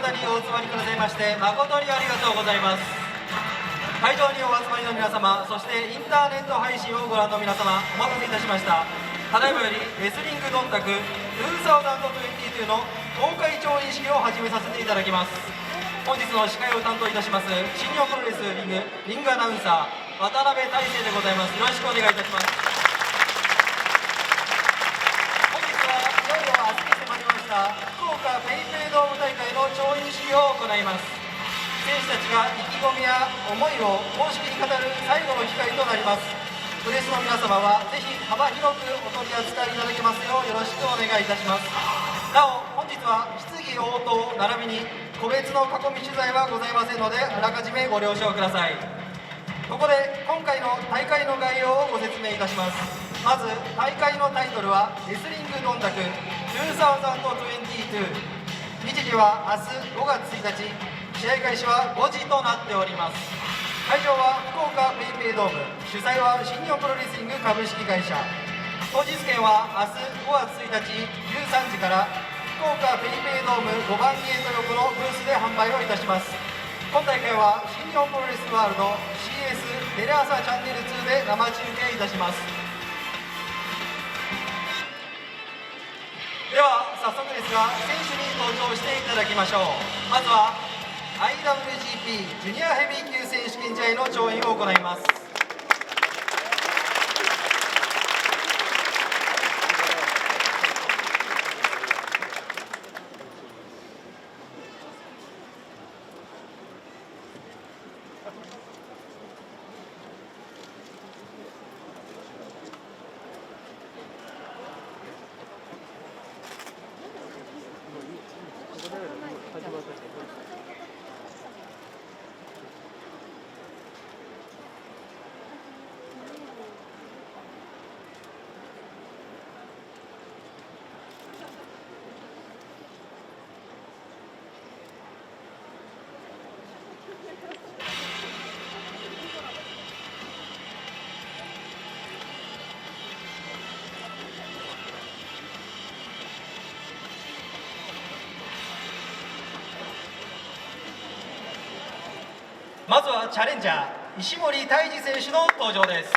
だにお集まりくださいまして誠にありがとうございます。会場にお集まりの皆様、そしてインターネット配信をご覧の皆様、お待たせいたしました。ただいまよりレスリングドンタク2022の公開調印式を始めさせていただきます。本日の司会を担当いたします新日本プロレスリングアナウンサー渡辺大成でございます。よろしくお願いいたします。本日はいよいよ明日に迫りました福岡ペイペイドーム大会の調印式を行います。選手たちが意気込みや思いを公式に語る最後の機会となります。プレスの皆様はぜひ幅広くお取り扱いいただけますようよろしくお願いいたします。なお本日は質疑応答並びに個別の囲み取材はございませんのであらかじめご了承ください。ここで今回の大会の概要をご説明いたします。まず大会のタイトルはレスリングドンタク2022。日時は明日5月1日、試合開始は5時となっております。会場は福岡ペイペイドーム、主催は新日本プロレスリング株式会社。当日券は明日5月1日13時から福岡ペイペイドーム5番ゲート横のブースで販売をいたします。今大会は新日本プロレスワールド CS テレ朝チャンネル2で生中継いたします。では早速ですが選手に登場していただきましょう。まずは IWGP ジュニアヘビー級選手権試合の調印を行います。まずはチャレンジャー石森泰治選手の登場です。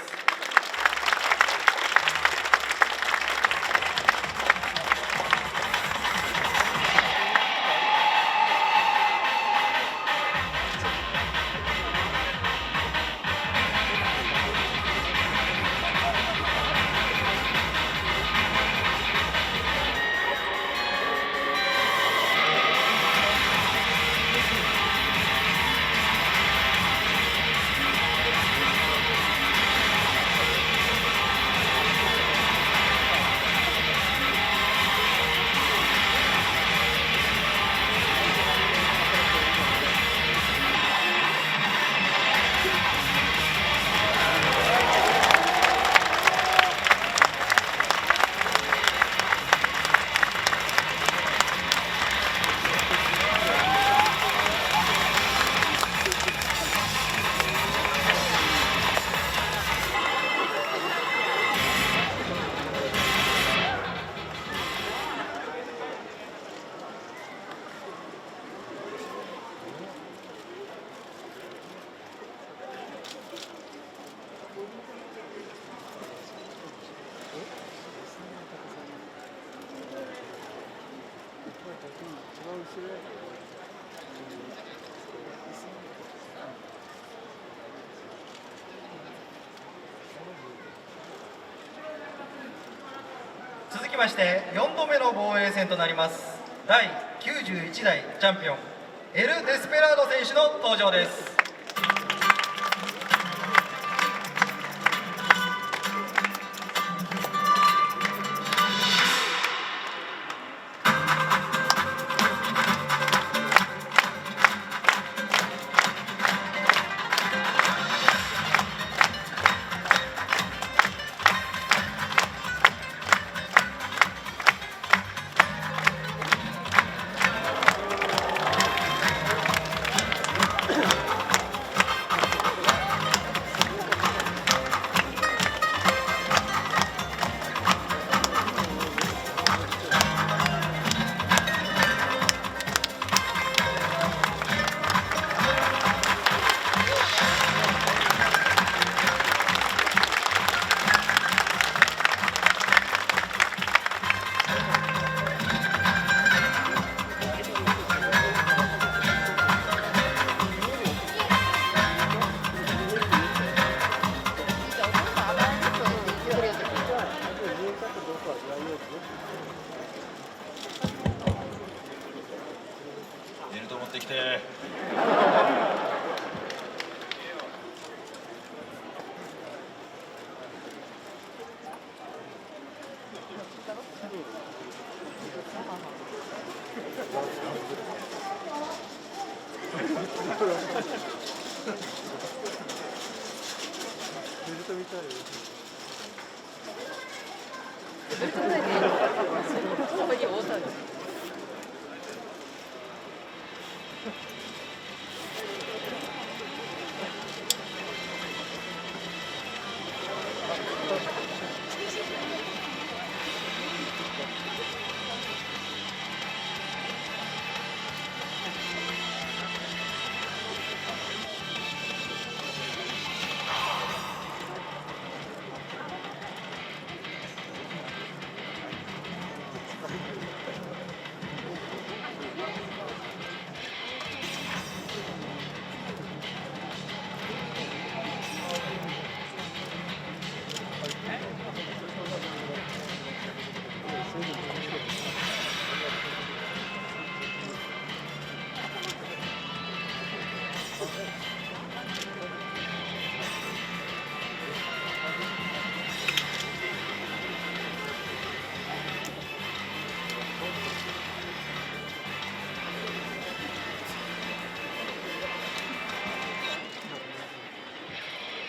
続きまして4度目の防衛戦となります第91代チャンピオンエル・デスペラード選手の登場です。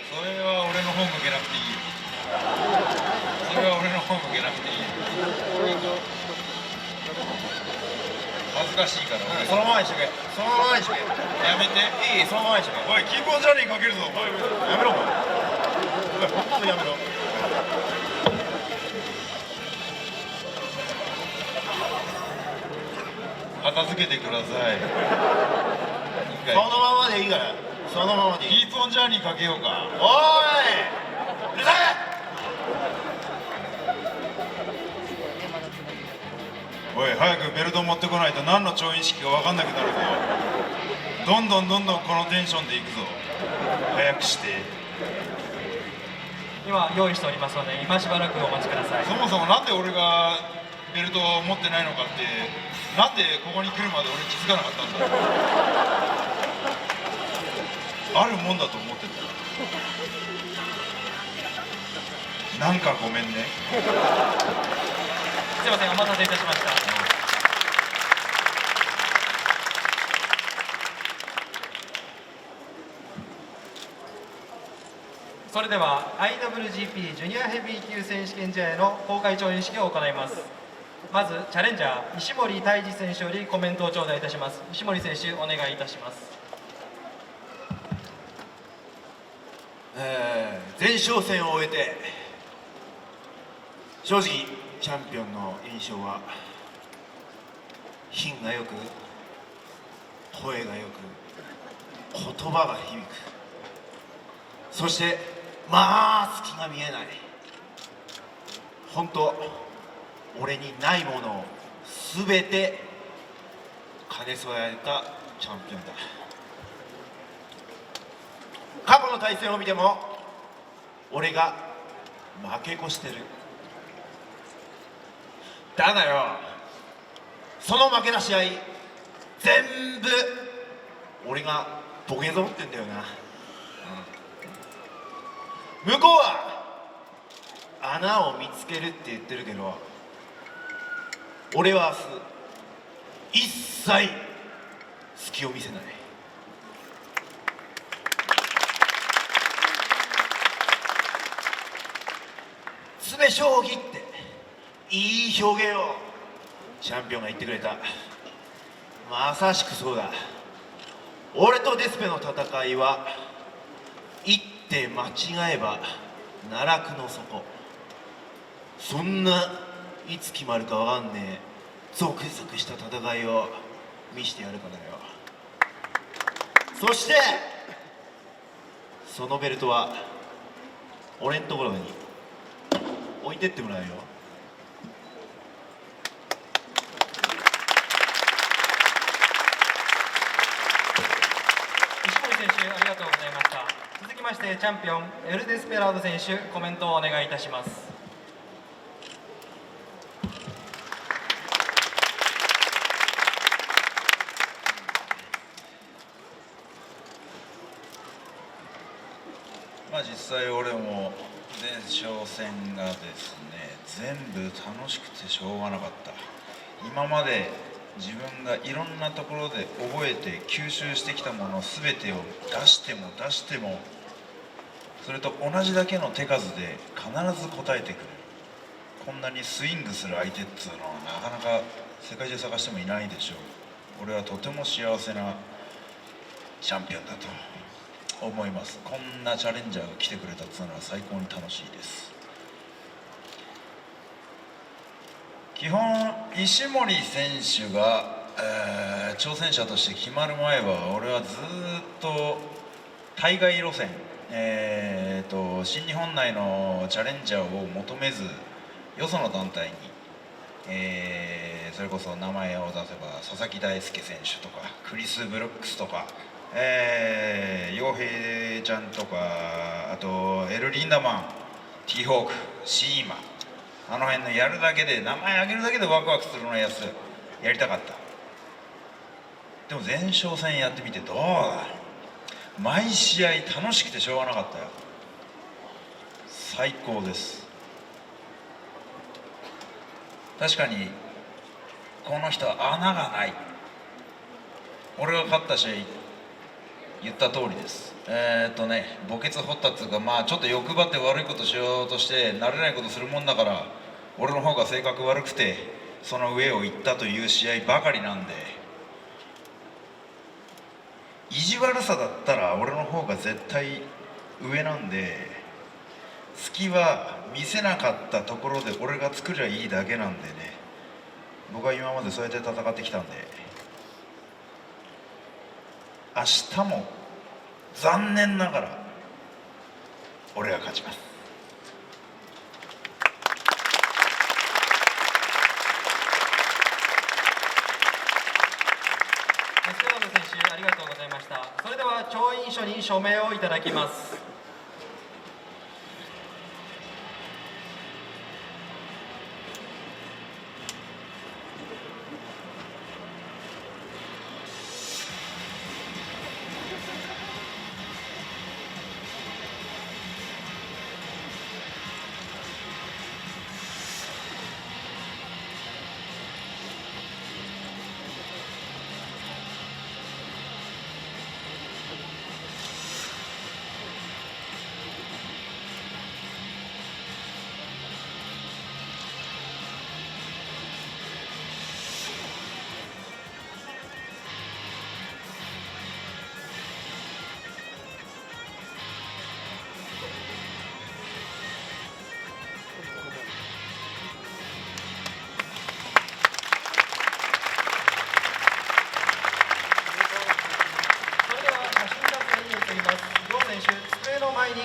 それは俺の方向けなくていいよ。それは俺の方向けなくていいよ。恥ずかしいから俺そのままにしとけ、そのままにしとけ。やめて。いい、そのままにしとけ。おい、キーポンジャーニーかけるぞお前。やめろお前。おい、本当にやめろ。片付けてください。そのままでいいから、そのままでいい。キーポンジャーニーかけようか。おい、うるさい。おい、早くベルト持ってこないと何の調印式か分かんなくなるぞ。どんどんこのテンションでいくぞ。早くして。今用意しておりますので、今しばらくお待ちください。そもそもなんで俺がベルトを持ってないのかって、なんでここに来るまで俺気づかなかったんだろう。あるもんだと思ってた。なんかごめんね。すいません、お待たせいたしました。それでは IWGP ジュニアヘビー級選手権試合の公開調印式を行います。まずチャレンジャー石森泰治選手よりコメントを頂戴いたします。石森選手、お願いいたします。前哨戦を終えて正直チャンピオンの印象は品がよく声がよく言葉が響く、そしてまあ隙が見えない。本当俺にないものを全て兼ね備えたチャンピオンだ。過去の対戦を見ても俺が負け越してる。だがよ、その負けな試合全部俺がボケぞってんだよな、向こうは穴を見つけるって言ってるけど、俺は明日一切隙を見せない。詰将棋っていい表現をチャンピオンが言ってくれた。まさしくそうだ。俺とデスペの戦いは一手間違えば奈落の底。そんないつ決まるかわかんねえゾクゾクした戦いを見してやるからよ。そしてそのベルトは俺んところに置いてってもらうよ。石森選手、ありがとうございました。続きましてチャンピオンエル・デスペラード選手、コメントをお願いいたします。まあ実際俺も前哨戦がですね、全部楽しくてしょうがなかった。今まで自分がいろんなところで覚えて吸収してきたもの全てを出しても出してもそれと同じだけの手数で必ず答えてくれる。こんなにスイングする相手っつうのはなかなか世界中探してもいないでしょう。俺はとても幸せなチャンピオンだと思います。こんなチャレンジャーが来てくれたっつうのは最高に楽しいです。基本石森選手が、挑戦者として決まる前は俺はずっと対外路線、新日本内のチャレンジャーを求めずよその団体に、それこそ名前を出せば佐々木大輔選手とかクリス・ブルックスとか、陽平ちゃんとかあとエル・リンダマン、ティーホーク、シーマ、あの辺のやるだけで名前挙げるだけでワクワクするのやつやりたかった。でも前哨戦やってみてどうだ。毎試合楽しくてしょうがなかったよ。最高です。確かにこの人は穴がない。俺が勝った試合言った通りです。墓穴掘ったっていうか、まあちょっと欲張って悪いことしようとして慣れないことするもんだから俺の方が性格悪くてその上を行ったという試合ばかりなんで、意地悪さだったら俺の方が絶対上なんで、隙は見せなかったところで俺が作りゃいいだけなんでね。僕は今までそうやって戦ってきたんで、明日も残念ながら俺が勝ちます。菅野選手ありがとうございました。それでは調印書に署名をいただきます。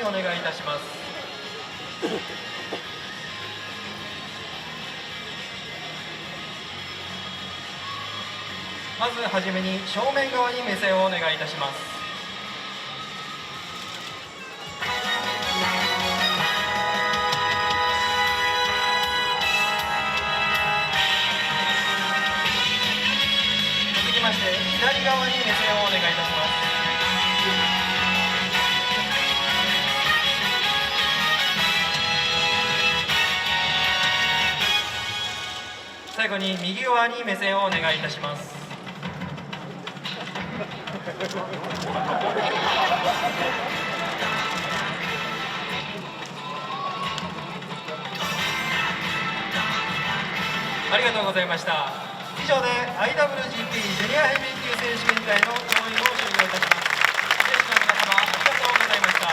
お願いいたします。まずはじめに正面側に目線をお願いいたします。続きまして左側に目線をお願いいたします。最後に右側に目線をお願いいたします。ありがとうございました。以上で IWGP ジュニアヘビー級選手権大の調印を終了いたします。選手の皆様ありがとうございました。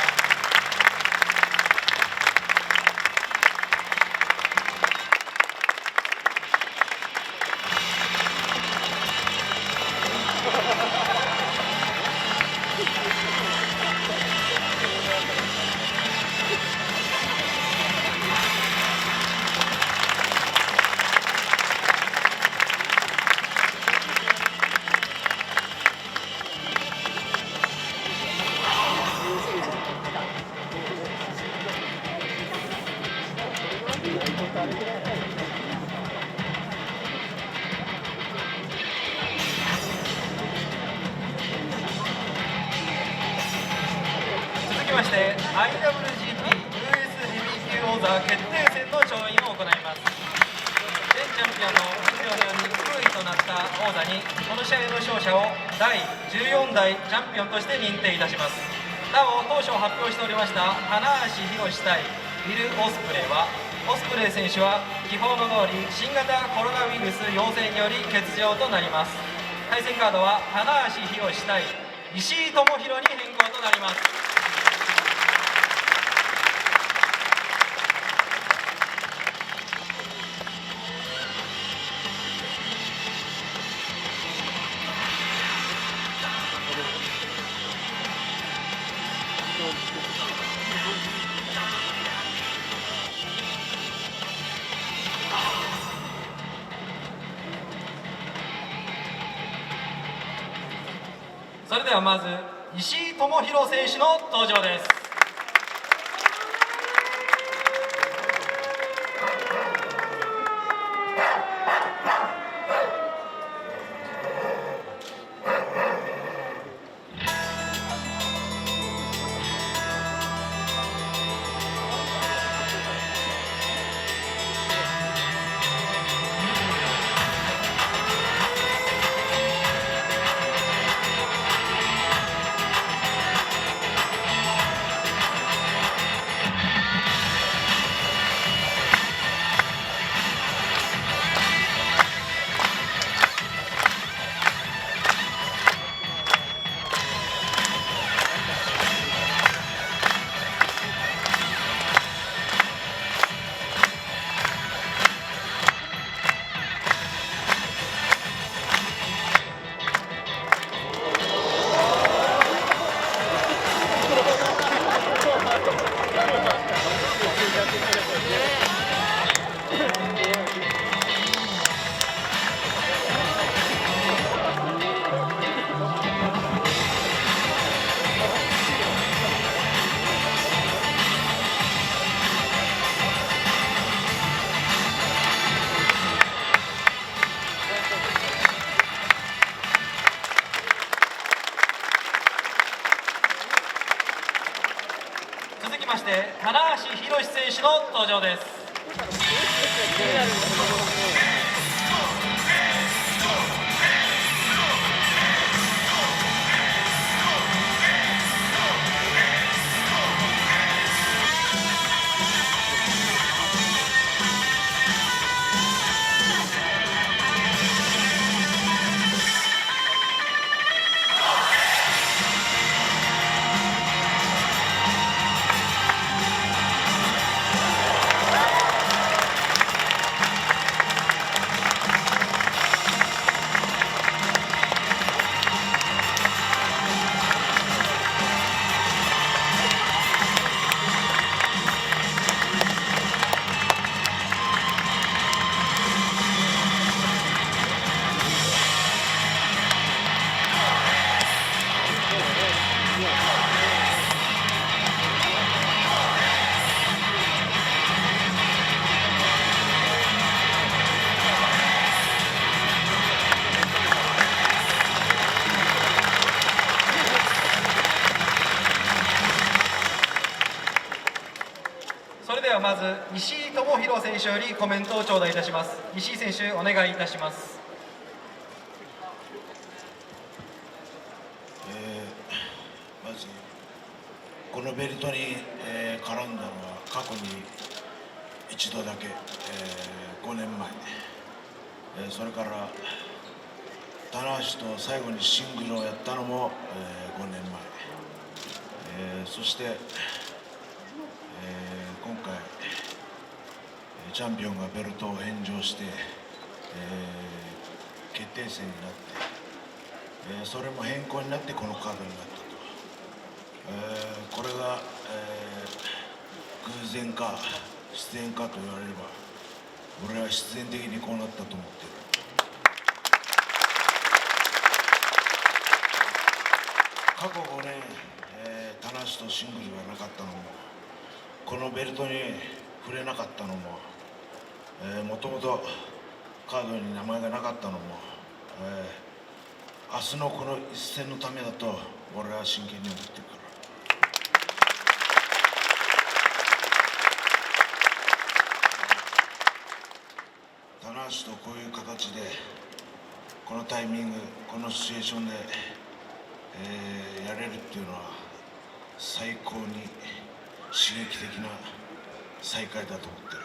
続きまして IWGP US ヘビー級王座決定戦の調印を行います。現チャンピオンの出場に不利となった王座にこの試合の勝者を第14代チャンピオンとして認定いたします。なお当初発表しておりました棚橋宏対ウィル・オスプレイは、オスプレイ選手は基本の通り新型コロナウイルス陽性により欠場となります。対戦カードは棚橋宏対石井智弘に変更となります。それではまず石井智弘選手の登場です。続きまして棚橋宏選手の登場です。それではまず石井智弘選手よりコメントを頂戴いたします。石井選手、お願いいたします。まずこのベルトに、絡んだのは過去に一度だけ、5年前、それから棚橋と最後にシングルをやったのも、5年前、そして、今回チャンピオンがベルトを返上して、決定戦になって、それも変更になってこのカードになったと、これが、偶然か必然かと言われれば俺は必然的にこうなったと思っている。過去5年、棚橋とシングルがなかったのもこのベルトに触れなかったのも、もともとカードに名前がなかったのも、明日のこの一戦のためだと俺は真剣に思ってるから。棚橋とこういう形でこのタイミング、このシチュエーションで、やれるっていうのは最高に刺激的な再会だと思ってる。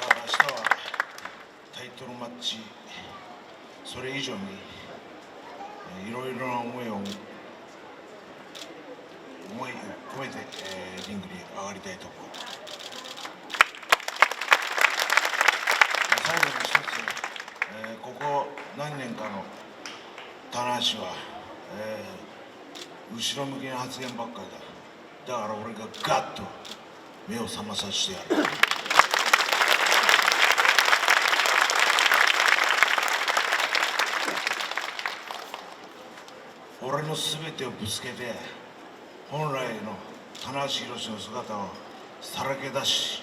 だから明日はタイトルマッチ、それ以上にいろいろな思いを込めて、リングに上がりたいと思う。最後に一つ、ここ何年かの棚橋は、後ろ向きな発言ばっかりだ。だから俺がガッと目を覚まさせてやる。俺の全てをぶつけて本来の棚橋宏の姿をさらけ出し、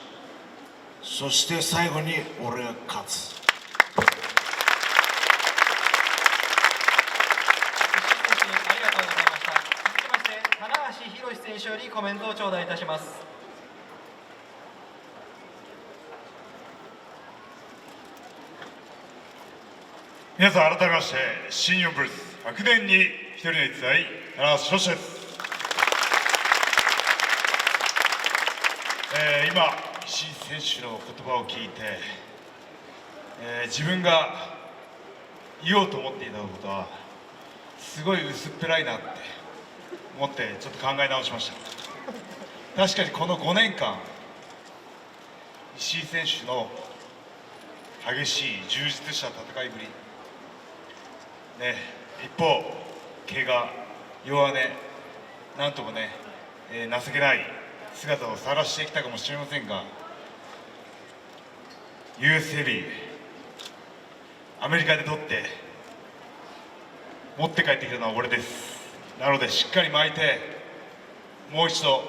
そして最後に俺が勝つ。ありがとうございました。続きまして棚橋宏選手よりコメントを頂戴いたします。皆さん改めまして新日本プロレス100年に一人の逸材棚橋宏です。今石井選手の言葉を聞いて、自分が言おうと思っていたことはすごい薄っぺらいなって思ってちょっと考え直しました。確かにこの5年間石井選手の激しい充実した戦いぶりね、一方怪我弱音なんともね、情けない姿を晒してきたかもしれませんが、 US ヘビーアメリカで取って持って帰ってきたのは俺です。なのでしっかり巻いてもう一度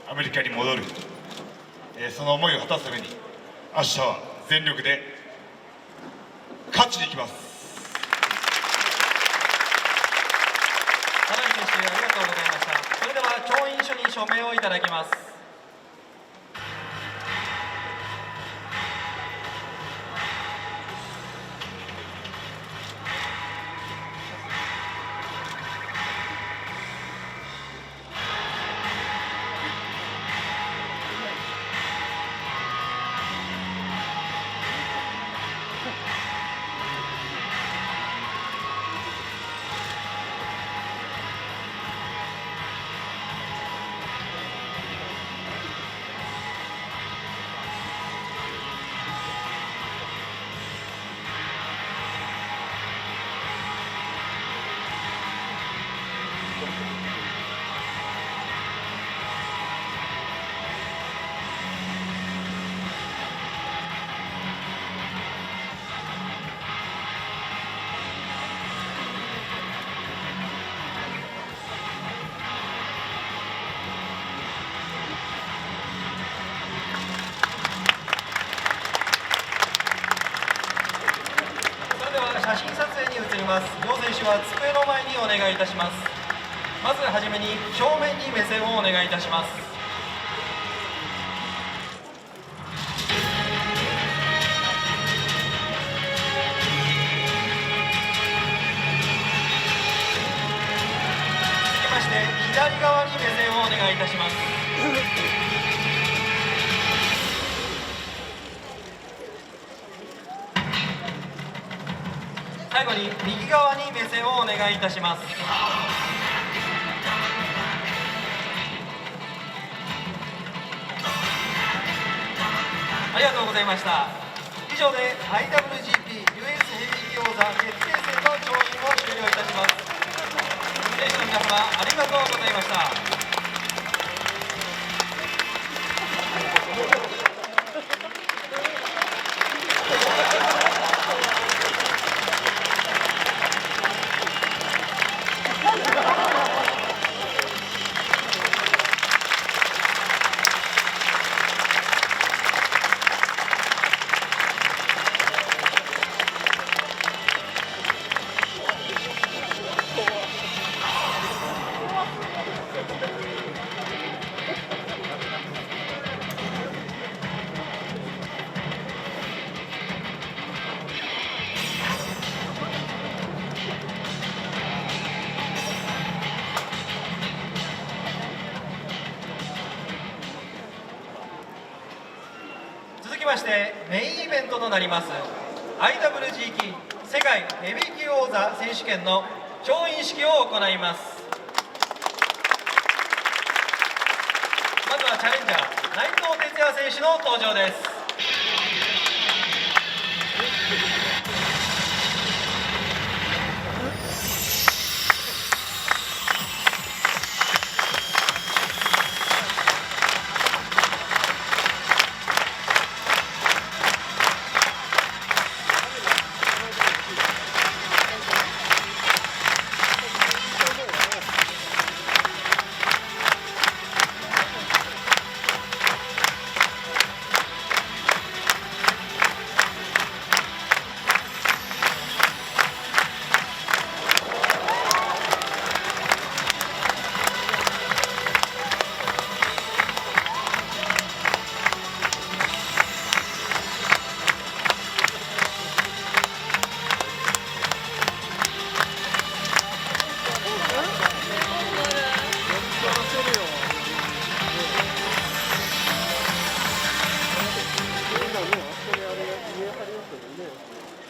アメリカに戻る、その思いを果たすために明日は全力で勝ちに行きます。棚橋選手ありがとうございました。それでは調印書に署名をいただきます。写真撮影に移ります。両選手は机の前にお願いいたします。まずはじめに正面に目線をお願いいたします。続きまして左側に目線をお願いいたします。最後に右側に目線をお願いいたします。ありがとうございました。以上で IWGP US ヘビー級王座決定戦の調印を終了いたします。選手の皆様ありがとうございました。ましてメインイベントとなります IWGP 世界ヘビー級王座選手権の調印式を行います。まずはチャレンジャー内藤哲也選手の登場です。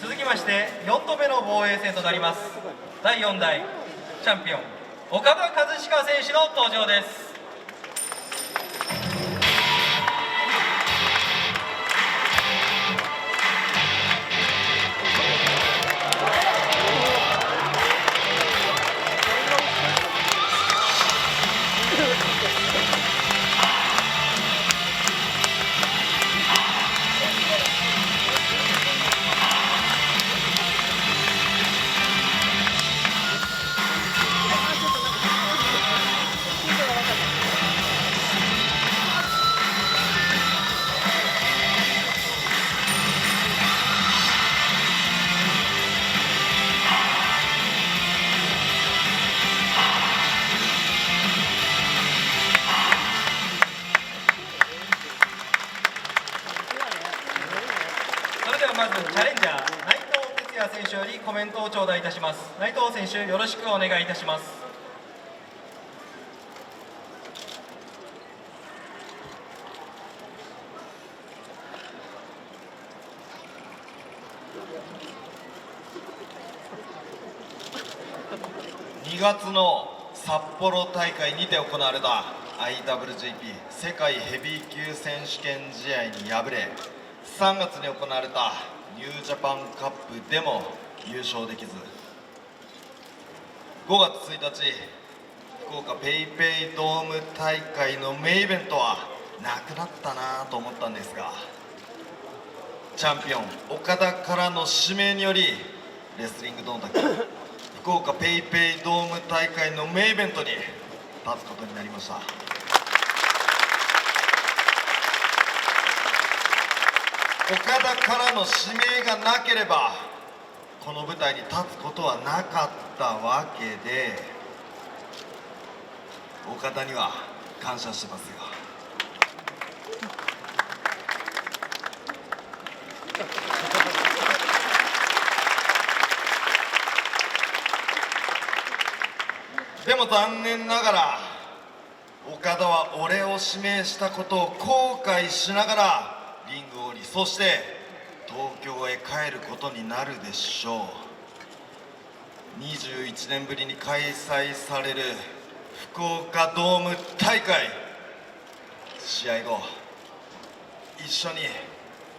続きまして4度目の防衛戦となります第4代チャンピオン岡田和親選手の登場です。それではまずチャレンジャー内藤哲也選手よりコメントを頂戴いたします。内藤選手よろしくお願いいたします。2月の札幌大会にて行われた IWGP 世界ヘビー級選手権試合に敗れ、3月に行われたニュージャパンカップでも優勝できず、5月1日福岡ペイペイドーム大会のメインイベントはなくなったなと思ったんですが、チャンピオン岡田からの指名によりレスリングドンタク福岡ペイペイドーム大会のメインイベントに立つことになりました。岡田からの指名がなければこの舞台に立つことはなかったわけで、岡田には感謝してますよ。でも残念ながら岡田は俺を指名したことを後悔しながらリングを降り、そして東京へ帰ることになるでしょう。21年ぶりに開催される福岡ドーム大会、試合後一緒に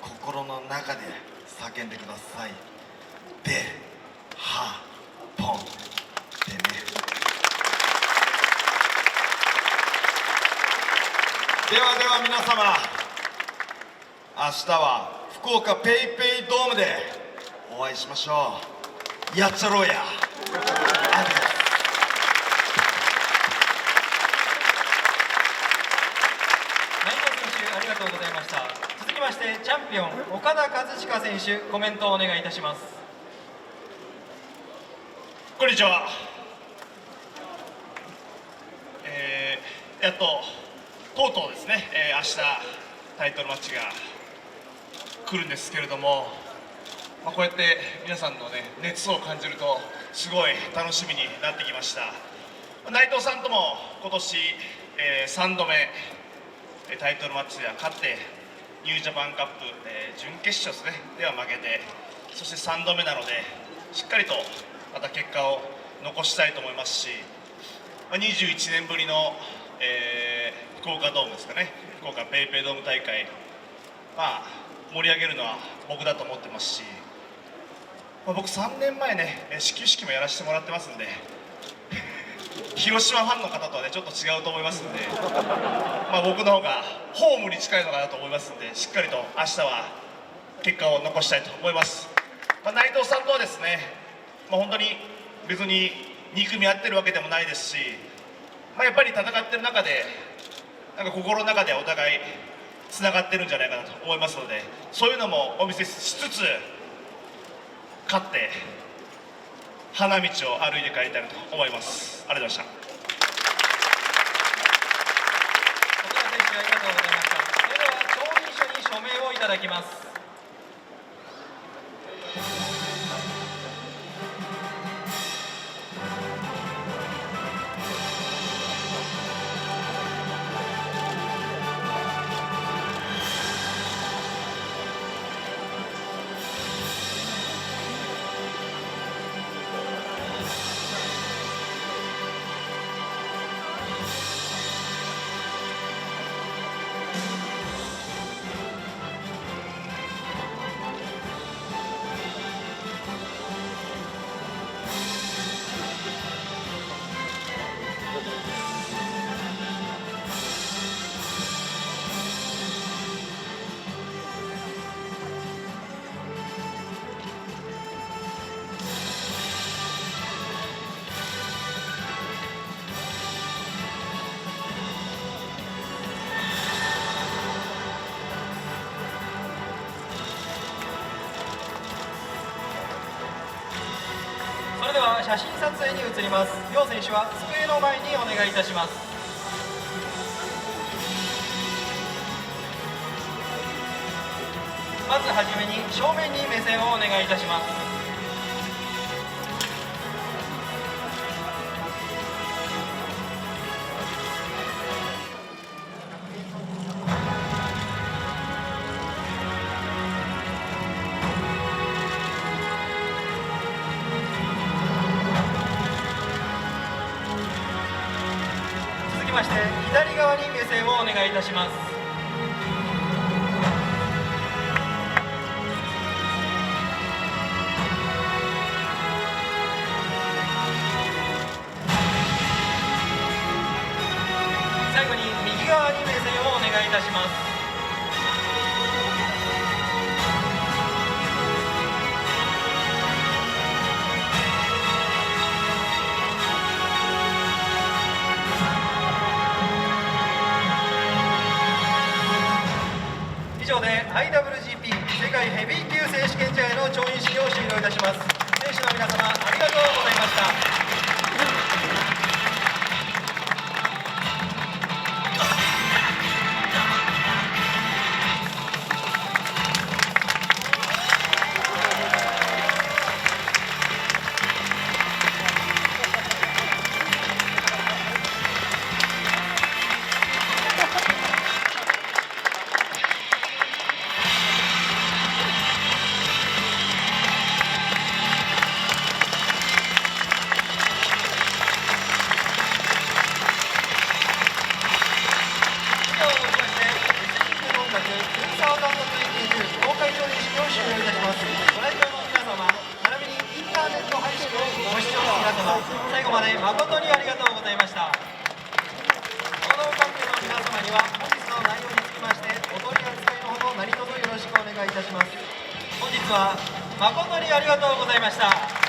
心の中で叫んでください。ではポンってね。ではでは皆様、明日は福岡ペイペイドームでお会いしましょう。やっちゃろうや。内藤選手ありがとうございました。続きましてチャンピオン岡田和親選手コメントをお願いいたします。こんにちは。やっととうとうですね、明日タイトルマッチが来るんですけれども、こうやって皆さんのね熱を感じるとすごい楽しみになってきました。内藤さんとも今年、3度目タイトルマッチでは勝ってニュージャパンカップ、準決勝ですねでは負けて、そして3度目なのでしっかりとまた結果を残したいと思いますし、21年ぶりの、福岡ドームですかね、福岡ペイペイドーム大会、盛り上げるのは僕だと思ってますし、僕3年前ね始球式もやらせてもらってますんで広島ファンの方とはねちょっと違うと思いますんで、僕の方がホームに近いのかなと思いますんで、しっかりと明日は結果を残したいと思います。内藤さんとはですね、本当に別に憎み合ってるわけでもないですし、やっぱり戦ってる中で心の中でお互いつながってるんじゃないかなと思いますので、そういうのもお見せしつつ勝って花道を歩いて帰りたいなと思います。ありがとうございました。奥田選手ありがとうございました。それでは調印書に署名をいただきます。それでは写真撮影に移ります。両選手は机の前にお願いいたします。まずはじめに正面に目線をお願いいたします。続きまして左側に目線をお願いいたします。最後に右側に目線をお願いいたします。以上で IWGP 世界ヘビー級選手権試合の調印式を終了いたします。選手の皆様ありがとうございました。最後まで誠にありがとうございました。報道関係の皆様には本日の内容につきましてお取り扱いのほど何卒よろしくお願いいたします。本日は誠にありがとうございました。